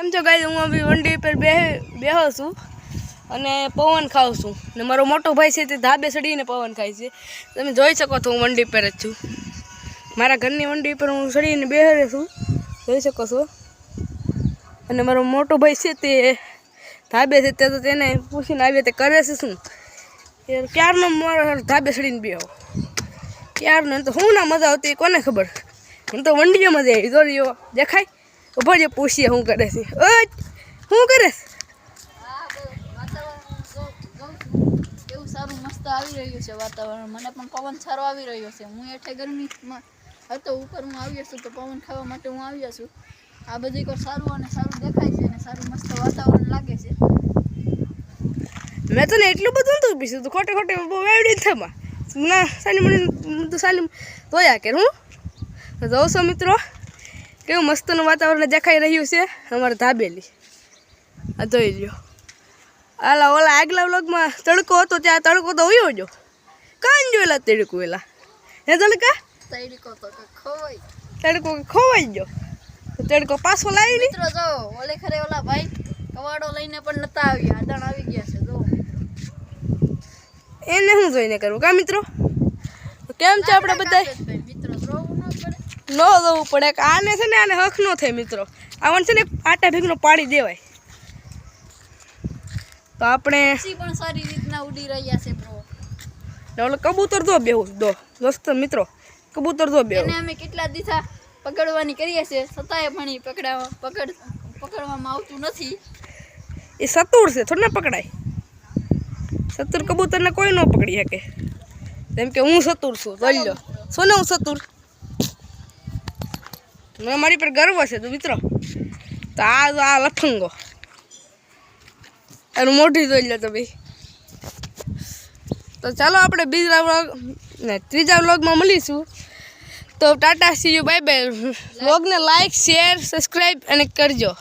કેમ છો ગાઈસ? હું અભી વંડી પર બેહો છું અને પવન ખાઉં છું ને મારો મોટો ભાઈ છે તે ધાબે ચડીને પવન ખાય છે. તમે જોઈ શકો છો હું વંડી પર જ છું. મારા ઘરની વંડી પર હું ચડીને બેહી છું, જોઈ શકો છો. અને મારો મોટો ભાઈ છે તે ધાબે છે તે તો તેને પૂછીને આવ્યો તે કરે છે શું. ક્યારનો મારો ધાબે ચડીને બેહો, ક્યારનો તો હું ના મજા આવતી કોને ખબર. મને તો વંડીઓ મજા આવી. દોરીઓ દેખાય ઉભો જે પૂછીએ શું કરે છે. શું કરે છે? એવું સારું મસ્ત આવી રહ્યું છે વાતાવરણ. મને પણ પવન સારો આવી રહ્યો છે. હું એઠે ગરમીમાં હતો, ઉપર હું આવ્યો છું તો પવન ખાવા માટે હું આવ્યો છું. આ બધી કોઈ સારું અને સારું દેખાય છે અને સારું મસ્ત વાતાવરણ લાગે છે. મેં તને એટલું બધું નતું પીશું, તું ખોટે ખોટે વેવડી થમાં ના સાલી મને તું સાલી ધોયા કે હું જોઉં છો મિત્રો કેવું મસ્તનું વાતાવરણ દેખાઈ રહ્યું છે અમારા ધાબેલી. આ જોઈ લ્યો. ઓલા આગલા વ્લોગમાં તડકો હતો ત્યાં તડકો તો ઉયો જો કાન જોયેલા તડકો એલા હે તડકા તડકો તો ખોવાઈ તડકો ખોવાઈ ગયો. તડકો પાછો લાવી લી મિત્રો. જો ઓલે ખરે ઓલા ભાઈ કવાડો લઈને પણ નતા આવ્યા, આદણ આવી ગયા છે. જો એને શું જોઈને કરવું કા મિત્રો? કેમ છે આપણે બધા? મિત્રો જોવું ન પડે, ન જોવું પડે. આને છે ને આને હક ન થાય મિત્રો. આવન છે ને આટા ભેગનો પાડી દેવાય. તો આપણે પણ સારી રીતના ઉડી રહ્યા છે બ્રો. ઓલો કબૂતર દો બેહું દો દોસ્તો મિત્રો, કબૂતર દો બેહું. એને અમે કેટલા દિવસા પકડવાની કરીએ છીએ, છતાંય પણ ઈ પકડવામાં આવતું નથી. એ સતુર છે, થોડી ના પકડાય. સતુર કબૂતરને કોઈ ન પકડી શકે. જેમ કે હું સતુર છું, જોઈ લો. શું હું સતુર? મને મારી પર ગર્વ છે તો મિત્રો. તો આ લફંગો એનું મોઢી જોઈ લો તો ભાઈ. તો ચાલો આપણે બીજા વ્લોગ ને ત્રીજા વ્લોગમાં મળીશું. તો tata see you, bye bye. વ્લોગને લાઈક, શેર, સબસ્ક્રાઈબ અને કરજો.